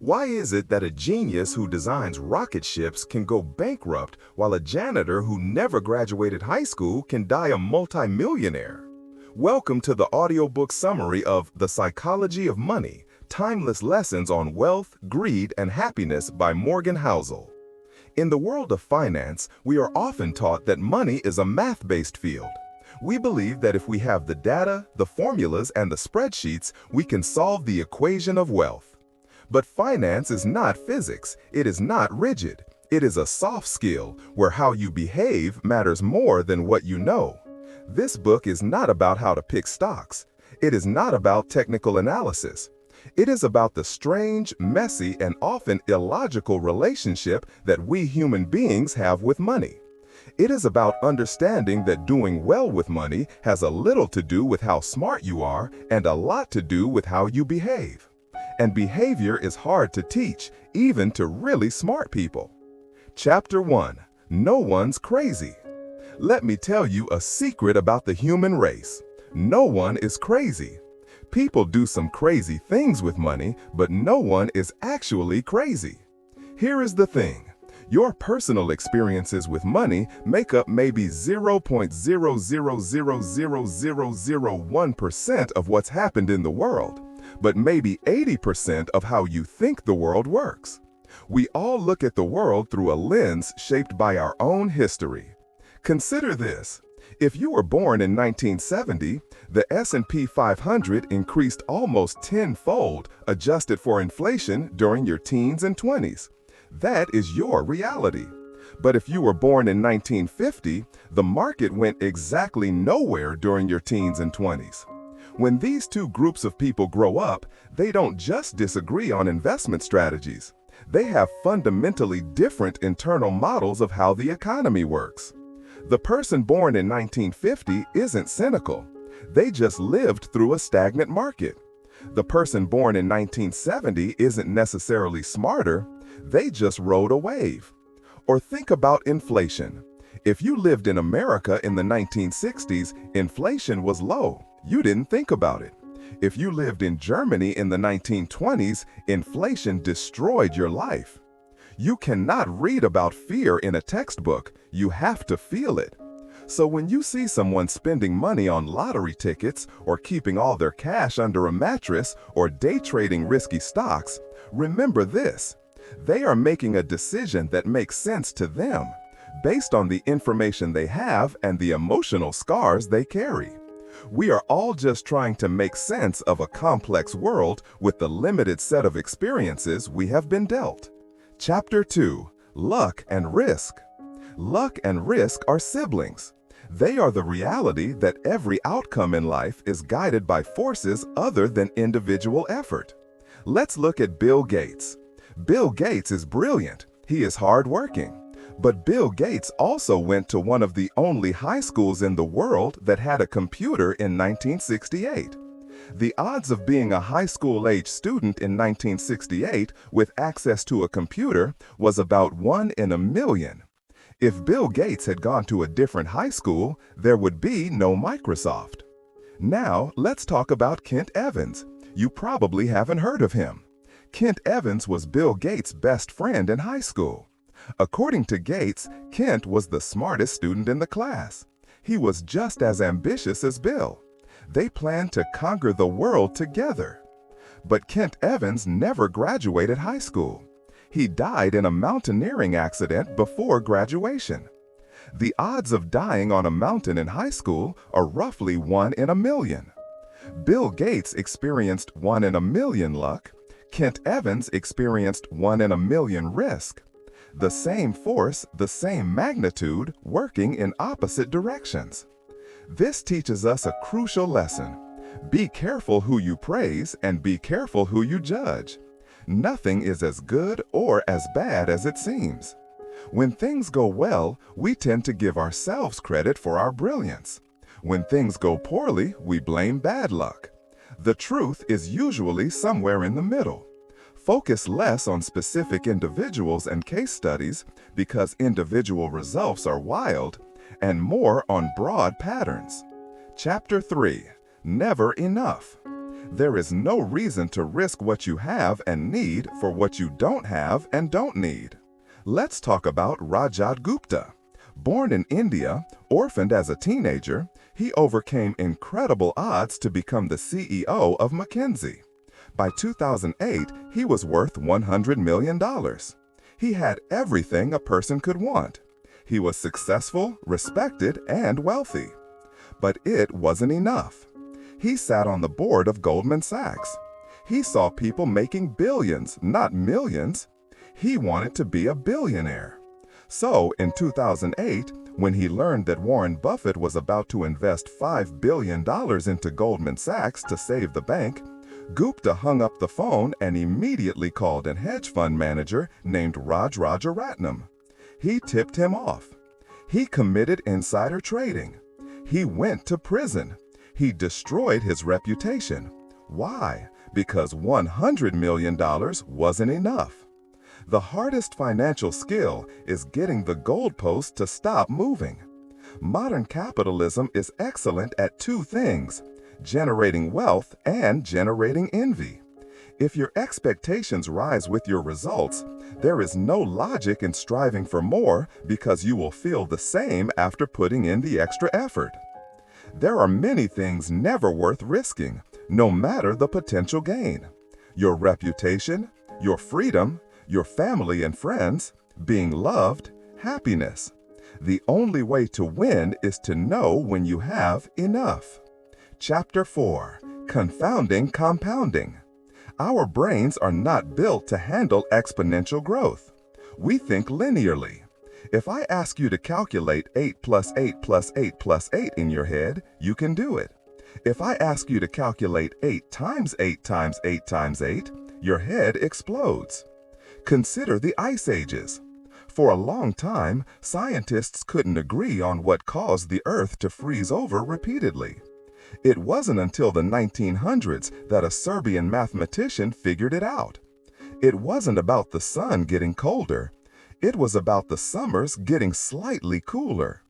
Why is it that a genius who designs rocket ships can go bankrupt while a janitor who never graduated high school can die a multimillionaire? Welcome to the audiobook summary of The Psychology of Money, Timeless Lessons on Wealth, Greed, and Happiness by Morgan Housel. In the world of finance, we are often taught that money is a math-based field. We believe that if we have the data, the formulas, and the spreadsheets, we can solve the equation of wealth. But finance is not physics. It is not rigid. It is a soft skill where how you behave matters more than what you know. This book is not about how to pick stocks. It is not about technical analysis. It is about the strange, messy, and often illogical relationship that we human beings have with money. It is about understanding that doing well with money has a little to do with how smart you are and a lot to do with how you behave. And behavior is hard to teach, even to really smart people. Chapter 1. No one's crazy. Let me tell you a secret about the human race. No one is crazy. People do some crazy things with money, but no one is actually crazy. Here is the thing. Your personal experiences with money make up maybe 0.0000001% of what's happened in the world, but maybe 80% of how you think the world works. We all look at the world through a lens shaped by our own history. Consider this. If you were born in 1970, the S&P 500 increased almost tenfold, adjusted for inflation, during your teens and 20s. That is your reality. But if you were born in 1950, the market went exactly nowhere during your teens and 20s. When these two groups of people grow up, they don't just disagree on investment strategies. They have fundamentally different internal models of how the economy works. The person born in 1950 isn't cynical. They just lived through a stagnant market. The person born in 1970 isn't necessarily smarter. They just rode a wave. Or think about inflation. If you lived in America in the 1960s, inflation was low. You didn't think about it. If you lived in Germany in the 1920s, inflation destroyed your life. You cannot read about fear in a textbook. You have to feel it. So when you see someone spending money on lottery tickets, or keeping all their cash under a mattress, or day trading risky stocks, remember this. They are making a decision that makes sense to them, based on the information they have and the emotional scars they carry. We are all just trying to make sense of a complex world with the limited set of experiences we have been dealt. Chapter 2. Luck and Risk. Luck and risk are siblings. They are the reality that every outcome in life is guided by forces other than individual effort. Let's look at Bill Gates. Bill Gates is brilliant. He is hardworking. But Bill Gates also went to one of the only high schools in the world that had a computer in 1968. The odds of being a high school-age student in 1968 with access to a computer was about 1 in a million. If Bill Gates had gone to a different high school, there would be no Microsoft. Now, let's talk about Kent Evans. You probably haven't heard of him. Kent Evans was Bill Gates' best friend in high school. According to Gates, Kent was the smartest student in the class. He was just as ambitious as Bill. They planned to conquer the world together. But Kent Evans never graduated high school. He died in a mountaineering accident before graduation. The odds of dying on a mountain in high school are roughly 1 in a million. Bill Gates experienced 1 in a million luck. Kent Evans experienced 1 in a million risk. The same force, the same magnitude, working in opposite directions. This teaches us a crucial lesson. Be careful who you praise and be careful who you judge. Nothing is as good or as bad as it seems. When things go well, we tend to give ourselves credit for our brilliance. When things go poorly, we blame bad luck. The truth is usually somewhere in the middle. Focus less on specific individuals and case studies because individual results are wild, and more on broad patterns. Chapter 3. Never Enough. There is no reason to risk what you have and need for what you don't have and don't need. Let's talk about Rajat Gupta. Born in India, orphaned as a teenager, he overcame incredible odds to become the CEO of McKinsey. By 2008, he was worth $100 million. He had everything a person could want. He was successful, respected, and wealthy. But it wasn't enough. He sat on the board of Goldman Sachs. He saw people making billions, not millions. He wanted to be a billionaire. So, in 2008, when he learned that Warren Buffett was about to invest $5 billion into Goldman Sachs to save the bank, Gupta hung up the phone and immediately called a hedge fund manager named Raj Rajaratnam. He tipped him off. He committed insider trading. He went to prison. He destroyed his reputation. Why? Because $100 million wasn't enough. The hardest financial skill is getting the goalpost to stop moving. Modern capitalism is excellent at two things: generating wealth and generating envy. If your expectations rise with your results, there is no logic in striving for more because you will feel the same after putting in the extra effort. There are many things never worth risking, no matter the potential gain. Your reputation, your freedom, your family and friends, being loved, happiness. The only way to win is to know when you have enough. Chapter 4. Confounding Compounding. Our brains are not built to handle exponential growth. We think linearly. If I ask you to calculate 8 plus 8 plus 8 plus 8 in your head, you can do it. If I ask you to calculate 8 times 8 times 8 times 8, your head explodes. Consider the Ice Ages. For a long time, scientists couldn't agree on what caused the Earth to freeze over repeatedly. It wasn't until the 1900s that a Serbian mathematician figured it out. It wasn't about the sun getting colder. It was about the summers getting slightly cooler.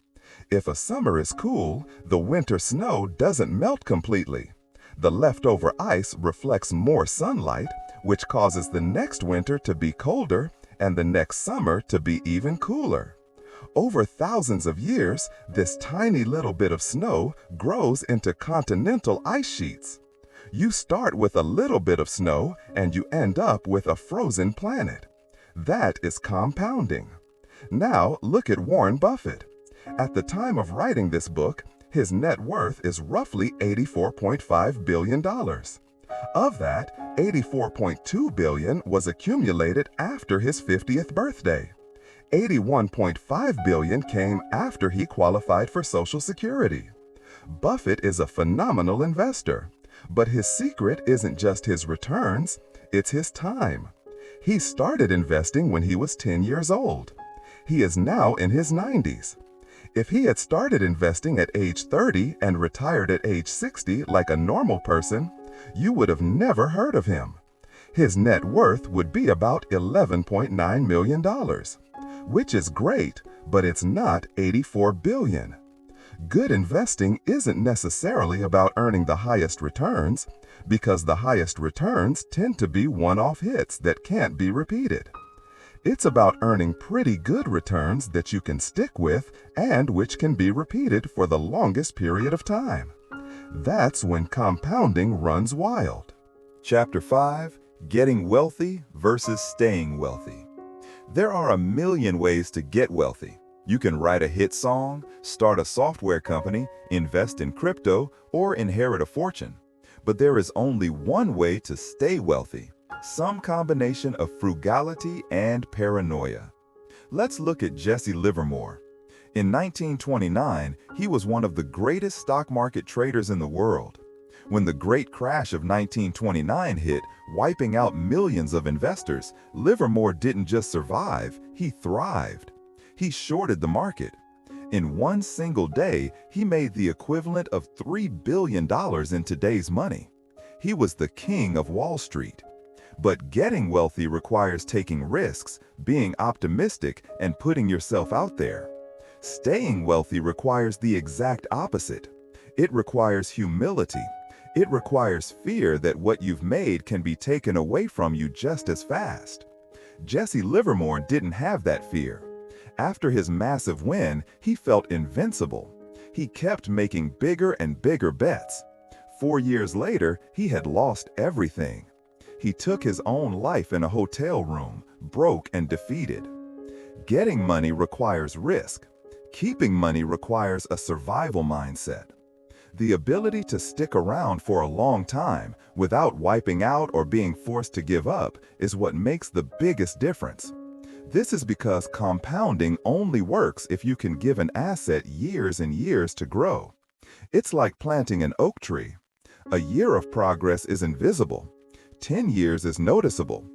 If a summer is cool, the winter snow doesn't melt completely. The leftover ice reflects more sunlight, which causes the next winter to be colder and the next summer to be even cooler. Over thousands of years, this tiny little bit of snow grows into continental ice sheets. You start with a little bit of snow and you end up with a frozen planet. That is compounding. Now look at Warren Buffett. At the time of writing this book, his net worth is roughly $84.5 billion. Of that, $84.2 billion was accumulated after his 50th birthday. $81.5 billion came after he qualified for Social Security. Buffett is a phenomenal investor, but his secret isn't just his returns, it's his time. He started investing when he was 10 years old. He is now in his 90s. If he had started investing at age 30 and retired at age 60 like a normal person, you would have never heard of him. His net worth would be about $11.9 million, which is great, but it's not $84 billion. Good investing isn't necessarily about earning the highest returns, because the highest returns tend to be one-off hits that can't be repeated. It's about earning pretty good returns that you can stick with and which can be repeated for the longest period of time. That's when compounding runs wild. Chapter 5. Getting Wealthy versus Staying Wealthy. There are a million ways to get wealthy. You can write a hit song, start a software company, invest in crypto, or inherit a fortune. But there is only one way to stay wealthy: some combination of frugality and paranoia. Let's look at Jesse Livermore. In 1929, he was one of the greatest stock market traders in the world. When the great crash of 1929 hit, wiping out millions of investors, Livermore didn't just survive, he thrived. He shorted the market. In one single day, he made the equivalent of $3 billion in today's money. He was the king of Wall Street. But getting wealthy requires taking risks, being optimistic, and putting yourself out there. Staying wealthy requires the exact opposite. It requires humility. It requires fear that what you've made can be taken away from you just as fast. Jesse Livermore didn't have that fear. After his massive win, he felt invincible. He kept making bigger and bigger bets. 4 years later, he had lost everything. He took his own life in a hotel room, broke and defeated. Getting money requires risk. Keeping money requires a survival mindset. The ability to stick around for a long time without wiping out or being forced to give up is what makes the biggest difference. This is because compounding only works if you can give an asset years and years to grow. It's like planting an oak tree. A year of progress is invisible. 10 years is noticeable.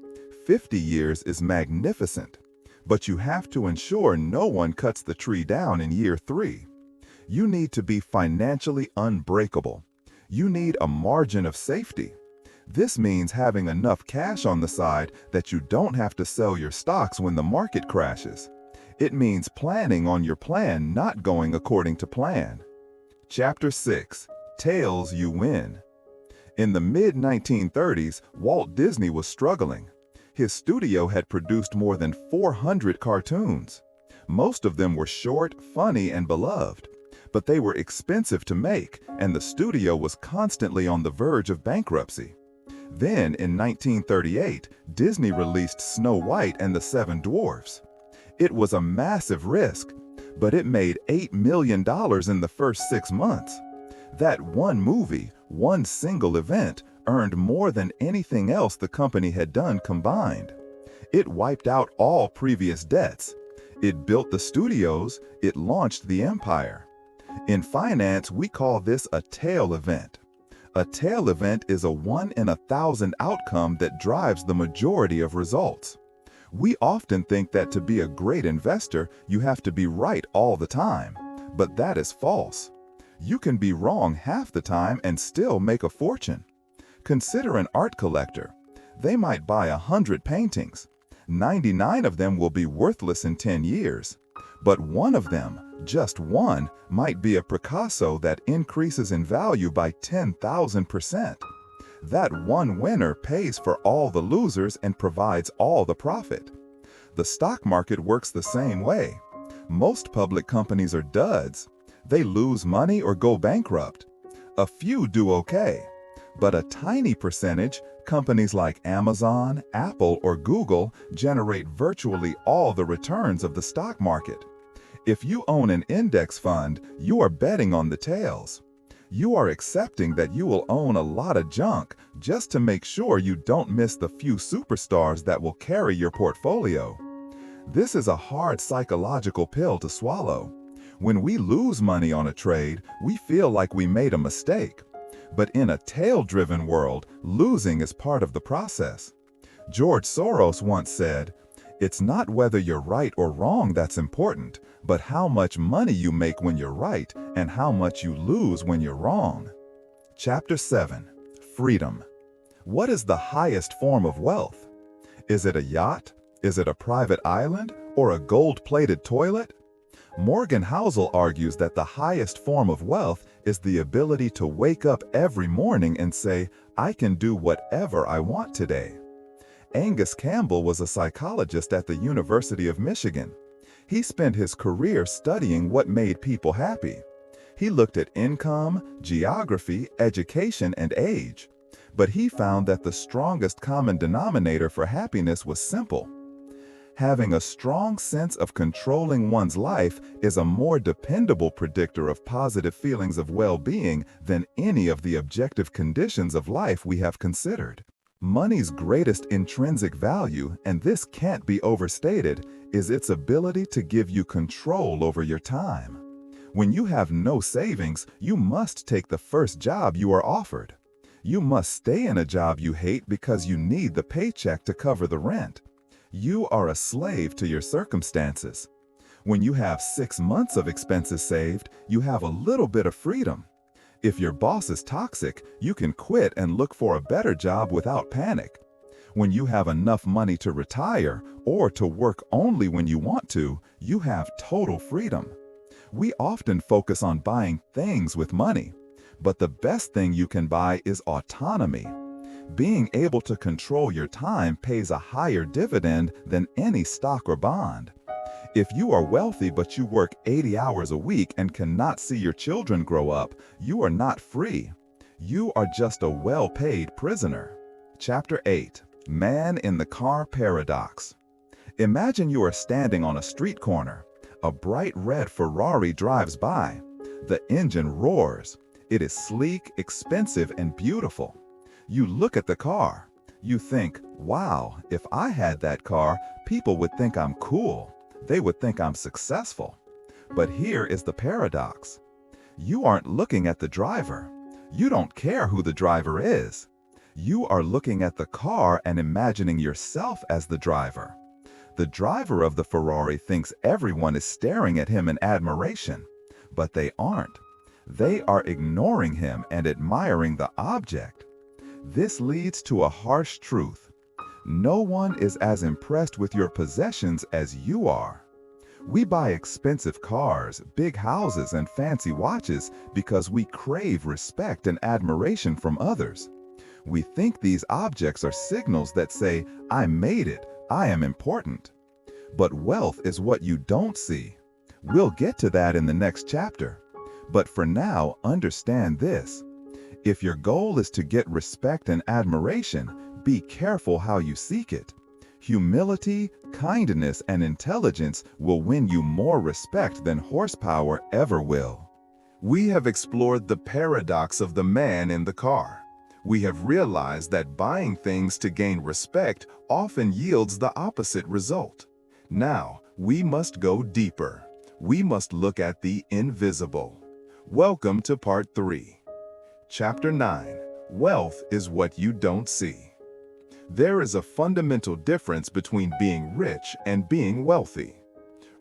50 years is magnificent. But you have to ensure no one cuts the tree down in year 3. You need to be financially unbreakable. You need a margin of safety. This means having enough cash on the side that you don't have to sell your stocks when the market crashes. It means planning on your plan not going according to plan. Chapter 6. Tails You Win. In the mid-1930s, Walt Disney was struggling. His studio had produced more than 400 cartoons. Most of them were short, funny, and beloved. But they were expensive to make, and the studio was constantly on the verge of bankruptcy. Then, in 1938, Disney released Snow White and the Seven Dwarfs. It was a massive risk, but it made $8 million in the first 6 months. That one movie, one single event, earned more than anything else the company had done combined. It wiped out all previous debts. It built the studios. It launched the empire. In finance, we call this a tail event. A tail event is a 1 in 1,000 outcome that drives the majority of results. We often think that to be a great investor, you have to be right all the time, but that is false. You can be wrong half the time and still make a fortune. Consider an art collector. They might buy 100 paintings. 99 of them will be worthless in 10 years. But one of them, just one, might be a Picasso that increases in value by 10,000%. That one winner pays for all the losers and provides all the profit. The stock market works the same way. Most public companies are duds. They lose money or go bankrupt. A few do okay. But a tiny percentage, companies like Amazon, Apple, or Google, generate virtually all the returns of the stock market. If you own an index fund, you are betting on the tails. You are accepting that you will own a lot of junk just to make sure you don't miss the few superstars that will carry your portfolio. This is a hard psychological pill to swallow. When we lose money on a trade, we feel like we made a mistake. But in a tail-driven world, losing is part of the process. George Soros once said, "It's not whether you're right or wrong that's important, but how much money you make when you're right and how much you lose when you're wrong." Chapter 7. Freedom. What is the highest form of wealth? Is it a yacht? Is it a private island? Or a gold-plated toilet? Morgan Housel argues that the highest form of wealth is the ability to wake up every morning and say, "I can do whatever I want today." Angus Campbell was a psychologist at the University of Michigan. He spent his career studying what made people happy. He looked at income, geography, education, and age. But he found that the strongest common denominator for happiness was simple. Having a strong sense of controlling one's life is a more dependable predictor of positive feelings of well-being than any of the objective conditions of life we have considered. Money's greatest intrinsic value, and this can't be overstated, is its ability to give you control over your time. When you have no savings, you must take the first job you are offered. You must stay in a job you hate because you need the paycheck to cover the rent. You are a slave to your circumstances. When you have 6 months of expenses saved, you have a little bit of freedom. If your boss is toxic, you can quit and look for a better job without panic. When you have enough money to retire or to work only when you want to, you have total freedom. We often focus on buying things with money, But the best thing you can buy is autonomy. Being able to control your time pays a higher dividend than any stock or bond. If you are wealthy but you work 80 hours a week and cannot see your children grow up, you are not free. You are just a well-paid prisoner. Chapter 8. Man in the Car Paradox. Imagine you are standing on a street corner. A bright red Ferrari drives by. The engine roars. It is sleek, expensive, and beautiful. You look at the car. You think, wow, if I had that car, people would think I'm cool. They would think I'm successful. But here is the paradox. You aren't looking at the driver. You don't care who the driver is. You are looking at the car and imagining yourself as the driver. The driver of the Ferrari thinks everyone is staring at him in admiration, but they aren't. They are ignoring him and admiring the object. This leads to a harsh truth. No one is as impressed with your possessions as you are. We buy expensive cars, big houses, and fancy watches because we crave respect and admiration from others. We think these objects are signals that say, I made it, I am important. But wealth is what you don't see. We'll get to that in the next chapter. But for now, understand this. If your goal is to get respect and admiration, be careful how you seek it. Humility, kindness, and intelligence will win you more respect than horsepower ever will. We have explored the paradox of the man in the car. We have realized that buying things to gain respect often yields the opposite result. Now, we must go deeper. We must look at the invisible. Welcome to Part 3. Chapter 9. Wealth is what you don't see. There is a fundamental difference between being rich and being wealthy.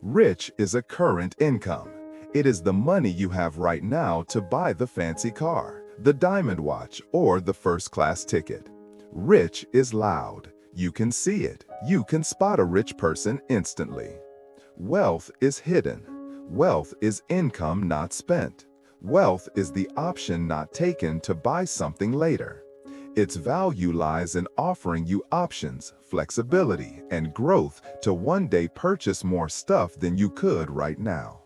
Rich is a current income. It is the money you have right now to buy the fancy car, the diamond watch, or the first-class ticket. Rich is loud. You can see it. You can spot a rich person instantly. Wealth is hidden. Wealth is income not spent. Wealth is the option not taken to buy something later. Its value lies in offering you options, flexibility, and growth to one day purchase more stuff than you could right now.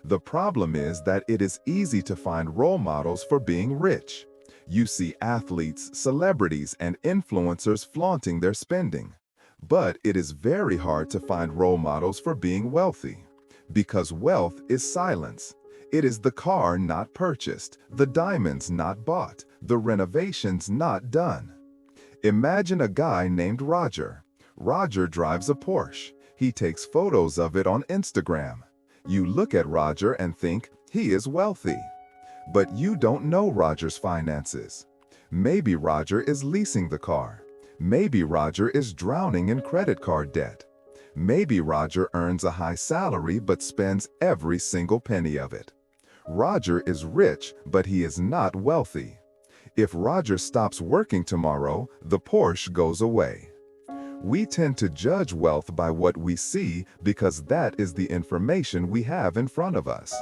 The problem is that it is easy to find role models for being rich. You see athletes, celebrities, and influencers flaunting their spending. But it is very hard to find role models for being wealthy. Because wealth is silence. It is the car not purchased, the diamonds not bought, the renovations not done. Imagine a guy named Roger. Roger drives a Porsche. He takes photos of it on Instagram. You look at Roger and think he is wealthy. But you don't know Roger's finances. Maybe Roger is leasing the car. Maybe Roger is drowning in credit card debt. Maybe Roger earns a high salary but spends every single penny of it. Roger is rich, but he is not wealthy. If Roger stops working tomorrow, the Porsche goes away. We tend to judge wealth by what we see because that is the information we have in front of us.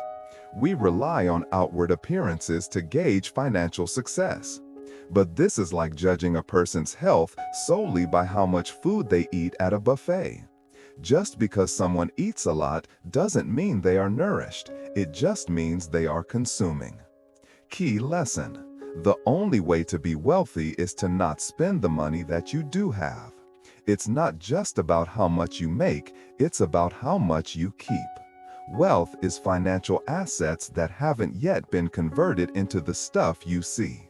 We rely on outward appearances to gauge financial success. But this is like judging a person's health solely by how much food they eat at a buffet. Just because someone eats a lot doesn't mean they are nourished. It just means they are consuming. Key lesson: the only way to be wealthy is to not spend the money that you do have. It's not just about how much you make, it's about how much you keep. Wealth is financial assets that haven't yet been converted into the stuff you see.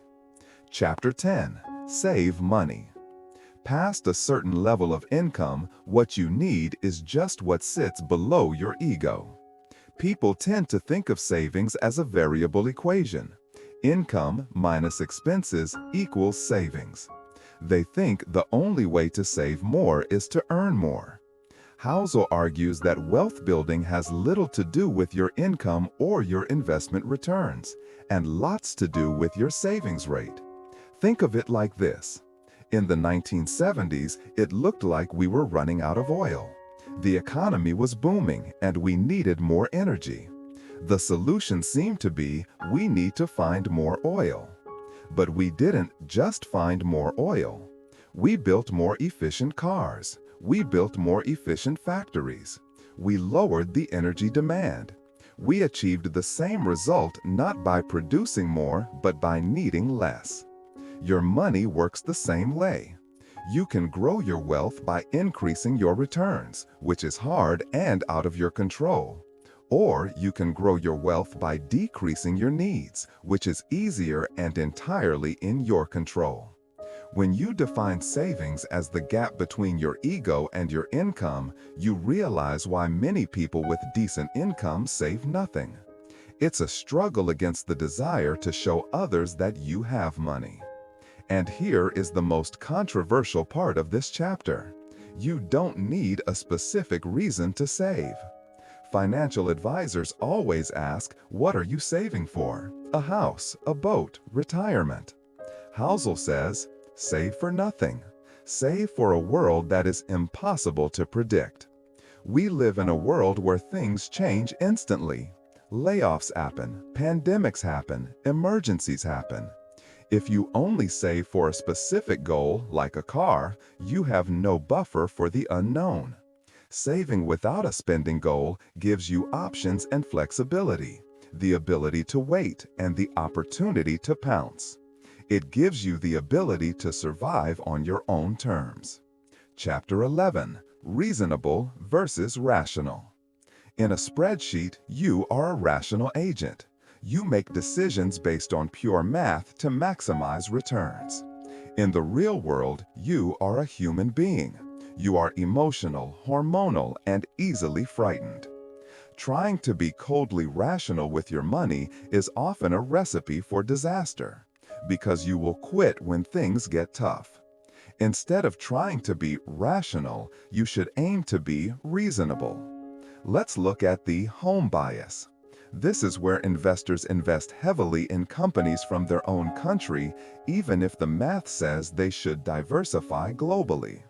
Chapter 10. Save money. Past a certain level of income, what you need is just what sits below your ego. People tend to think of savings as a variable equation. Income minus expenses equals savings. They think the only way to save more is to earn more. Housel argues that wealth building has little to do with your income or your investment returns, and lots to do with your savings rate. Think of it like this. In the 1970s, it looked like we were running out of oil. The economy was booming, and we needed more energy. The solution seemed to be we need to find more oil. But we didn't just find more oil. We built more efficient cars. We built more efficient factories. We lowered the energy demand. We achieved the same result not by producing more, but by needing less. Your money works the same way. You can grow your wealth by increasing your returns, which is hard and out of your control. Or you can grow your wealth by decreasing your needs, which is easier and entirely in your control. When you define savings as the gap between your ego and your income, you realize why many people with decent income save nothing. It's a struggle against the desire to show others that you have money. And here is the most controversial part of this chapter. You don't need a specific reason to save. Financial advisors always ask, what are you saving for? A house, a boat, retirement. Housel says, save for nothing. Save for a world that is impossible to predict. We live in a world where things change instantly. Layoffs happen, pandemics happen, emergencies happen. If you only save for a specific goal, like a car, you have no buffer for the unknown. Saving without a spending goal gives you options and flexibility, the ability to wait, and the opportunity to pounce. It gives you the ability to survive on your own terms. Chapter 11. Reasonable versus rational. In a spreadsheet, you are a rational agent. You make decisions based on pure math to maximize returns. In the real world, you are a human being. You are emotional, hormonal, and easily frightened. Trying to be coldly rational with your money is often a recipe for disaster, because you will quit when things get tough. Instead of trying to be rational, you should aim to be reasonable. Let's look at the home bias. This is where investors invest heavily in companies from their own country, even if the math says they should diversify globally.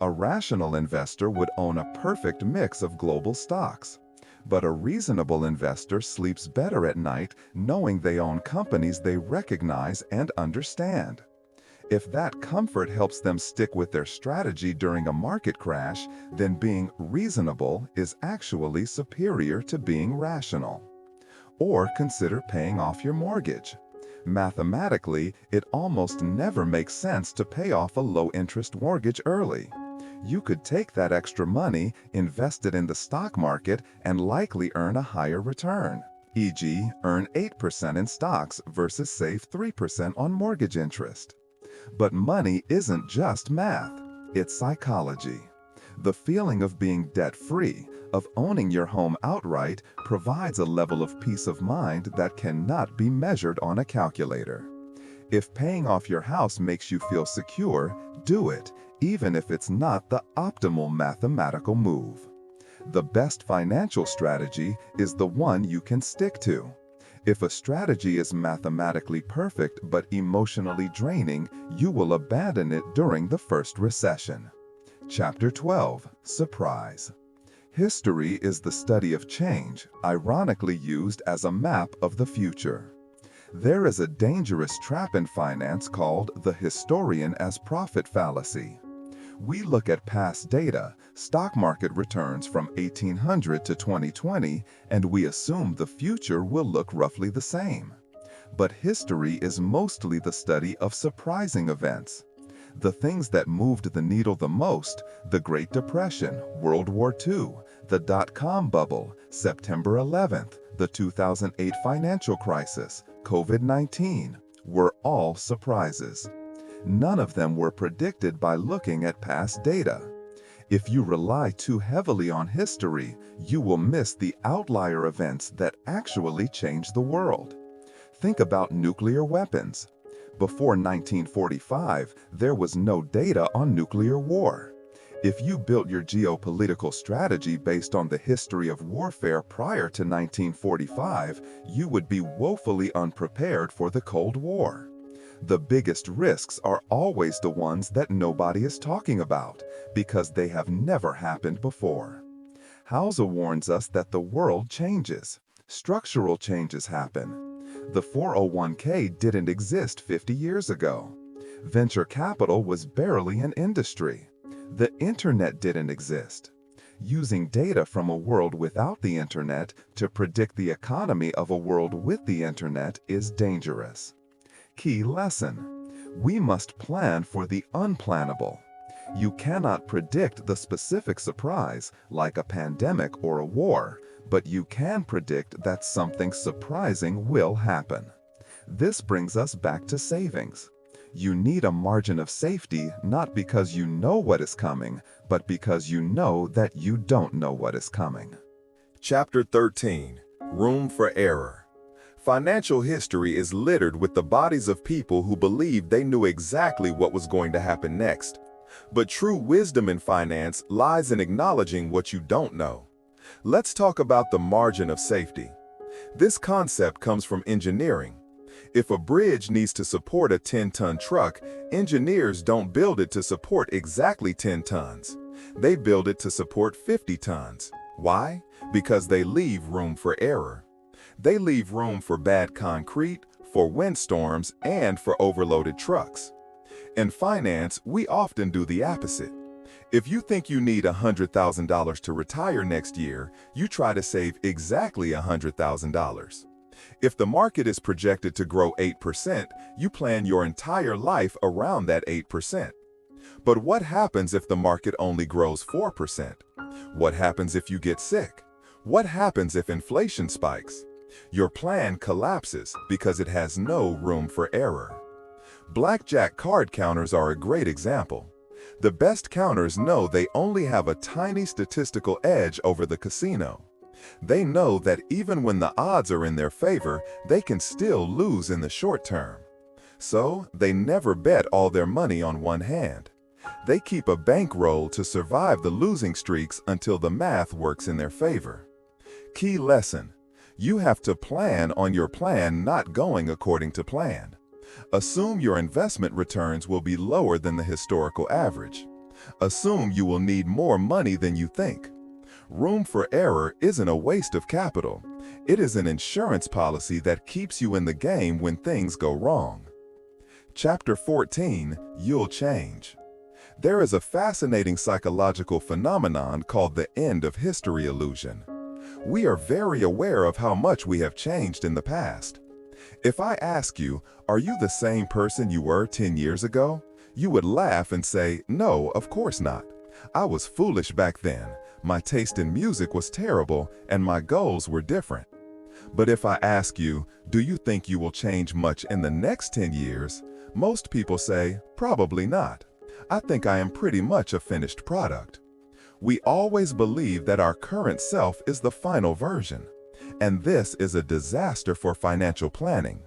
A rational investor would own a perfect mix of global stocks. But a reasonable investor sleeps better at night knowing they own companies they recognize and understand. If that comfort helps them stick with their strategy during a market crash, then being reasonable is actually superior to being rational. Or consider paying off your mortgage. Mathematically, it almost never makes sense to pay off a low-interest mortgage early. You could take that extra money, invest it in the stock market, and likely earn a higher return, e.g., earn 8% in stocks versus save 3% on mortgage interest. But money isn't just math, it's psychology. The feeling of being debt-free, of owning your home outright, provides a level of peace of mind that cannot be measured on a calculator. If paying off your house makes you feel secure, do it, even if it's not the optimal mathematical move. The best financial strategy is the one you can stick to. If a strategy is mathematically perfect but emotionally draining, you will abandon it during the first recession. Chapter 12. Surprise. History is the study of change, ironically used as a map of the future. There is a dangerous trap in finance called the historian as prophet fallacy. We look at past data, stock market returns from 1800 to 2020, and we assume the future will look roughly the same. But history is mostly the study of surprising events. The things that moved the needle the most, the Great Depression, World War II, the dot-com bubble, September 11th, the 2008 financial crisis, COVID-19, were all surprises. None of them were predicted by looking at past data. If you rely too heavily on history, you will miss the outlier events that actually change the world. Think about nuclear weapons. Before 1945, there was no data on nuclear war. If you built your geopolitical strategy based on the history of warfare prior to 1945, you would be woefully unprepared for the Cold War. The biggest risks are always the ones that nobody is talking about, because they have never happened before. Housel warns us that the world changes. Structural changes happen. The 401k didn't exist 50 years ago. Venture capital was barely an industry. The internet didn't exist. Using data from a world without the internet to predict the economy of a world with the internet is dangerous. Key lesson: we must plan for the unplannable. You cannot predict the specific surprise, like a pandemic or a war, but you can predict that something surprising will happen. This brings us back to savings. You need a margin of safety not because you know what is coming, but because you know that you don't know what is coming. Chapter 13. Room for Error. Financial history is littered with the bodies of people who believed they knew exactly what was going to happen next. But true wisdom in finance lies in acknowledging what you don't know. Let's talk about the margin of safety. This concept comes from engineering. If a bridge needs to support a 10-ton truck, engineers don't build it to support exactly 10 tons. They build it to support 50 tons. Why? Because they leave room for error. They leave room for bad concrete, for windstorms, and for overloaded trucks. In finance, we often do the opposite. If you think you need $100,000 to retire next year, you try to save exactly $100,000. If the market is projected to grow 8%, you plan your entire life around that 8%. But what happens if the market only grows 4%? What happens if you get sick? What happens if inflation spikes? Your plan collapses because it has no room for error. Blackjack card counters are a great example. The best counters know they only have a tiny statistical edge over the casino. They know that even when the odds are in their favor, they can still lose in the short term. So they never bet all their money on one hand. They keep a bankroll to survive the losing streaks until the math works in their favor. Key lesson: you have to plan on your plan not going according to plan. Assume your investment returns will be lower than the historical average. Assume you will need more money than you think. Room for error isn't a waste of capital. It is an insurance policy that keeps you in the game when things go wrong. Chapter 14. You'll change. There is a fascinating psychological phenomenon called the end of history illusion. We are very aware of how much we have changed in the past. If I ask you, are you the same person you were 10 years ago? You would laugh and say, no, of course not. I was foolish back then. My taste in music was terrible, and my goals were different. But if I ask you, do you think you will change much in the next 10 years? Most people say, probably not. I think I am pretty much a finished product. We always believe that our current self is the final version. And this is a disaster for financial planning.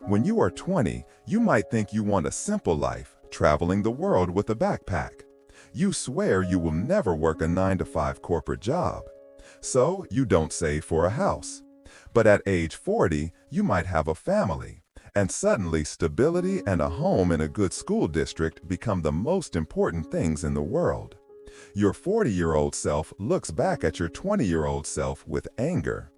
When you are 20, you might think you want a simple life, traveling the world with a backpack. You swear you will never work a 9-to-5 corporate job. So you don't save for a house. But at age 40, you might have a family. And suddenly stability and a home in a good school district become the most important things in the world. Your 40-year-old self looks back at your 20-year-old self with anger.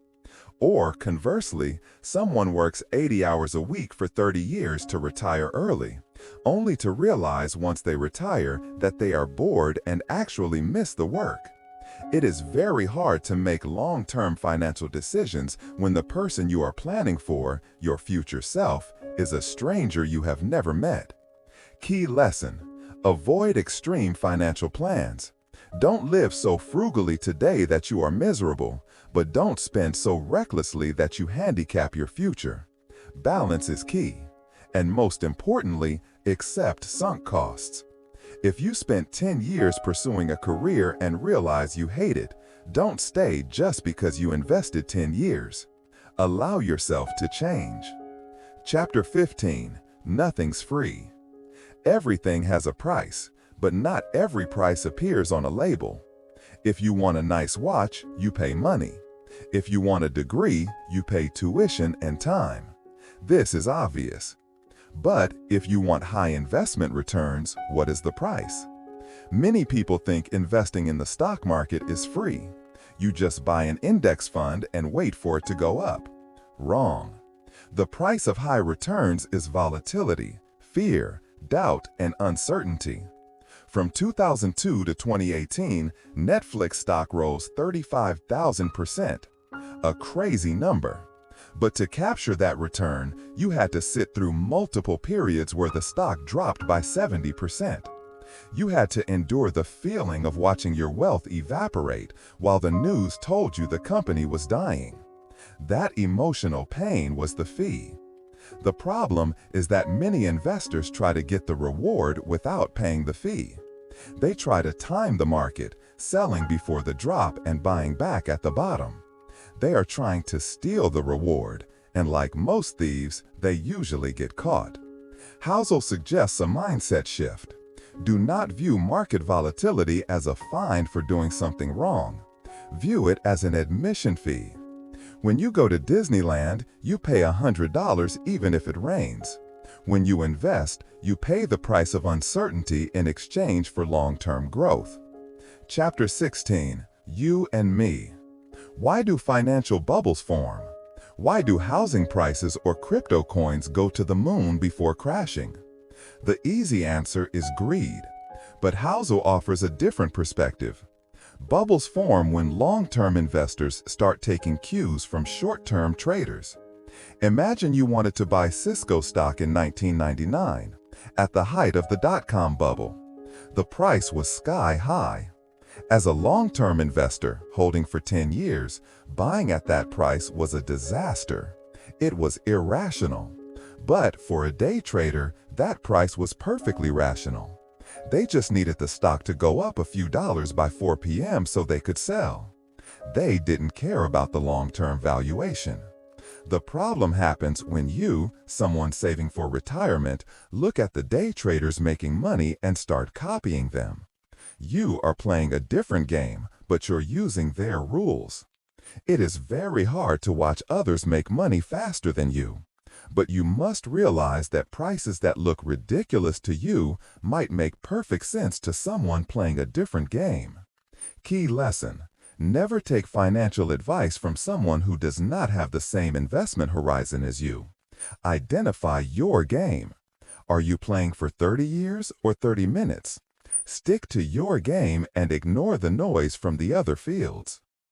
Or conversely, someone works 80 hours a week for 30 years to retire early, only to realize once they retire that they are bored and actually miss the work. It is very hard to make long-term financial decisions when the person you are planning for, your future self, is a stranger you have never met. Key lesson: avoid extreme financial plans. Don't live so frugally today that you are miserable, but don't spend so recklessly that you handicap your future. Balance is key. And most importantly, accept sunk costs. If you spent 10 years pursuing a career and realize you hate it, don't stay just because you invested 10 years. Allow yourself to change. Chapter 15. Nothing's free. Everything has a price, but not every price appears on a label. If you want a nice watch, you pay money. If you want a degree, you pay tuition and time. This is obvious. But if you want high investment returns, what is the price? Many people think investing in the stock market is free. You just buy an index fund and wait for it to go up. Wrong. The price of high returns is volatility, fear, doubt, and uncertainty. From 2002 to 2018, Netflix stock rose 35,000%, a crazy number. But to capture that return, you had to sit through multiple periods where the stock dropped by 70%. You had to endure the feeling of watching your wealth evaporate while the news told you the company was dying. That emotional pain was the fee. The problem is that many investors try to get the reward without paying the fee. They try to time the market, selling before the drop and buying back at the bottom. They are trying to steal the reward, and like most thieves, they usually get caught. Housel suggests a mindset shift. Do not view market volatility as a fine for doing something wrong. View it as an admission fee. When you go to Disneyland, you pay $100 even if it rains. When you invest, you pay the price of uncertainty in exchange for long-term growth. Chapter 16. You and Me. Why do financial bubbles form? Why do housing prices or crypto coins go to the moon before crashing? The easy answer is greed, but Housel offers a different perspective. Bubbles form when long-term investors start taking cues from short-term traders. Imagine you wanted to buy Cisco stock in 1999, at the height of the dot-com bubble. The price was sky high. As a long-term investor holding for 10 years, buying at that price was a disaster. It was irrational. But for a day trader, that price was perfectly rational. They just needed the stock to go up a few dollars by 4 p.m. so they could sell. They didn't care about the long-term valuation. The problem happens when you, someone saving for retirement, look at the day traders making money and start copying them. You are playing a different game, but you're using their rules. It is very hard to watch others make money faster than you. But you must realize that prices that look ridiculous to you might make perfect sense to someone playing a different game. Key lesson: never take financial advice from someone who does not have the same investment horizon as you. Identify your game. Are you playing for 30 years or 30 minutes? Stick to your game and ignore the noise from the other fields.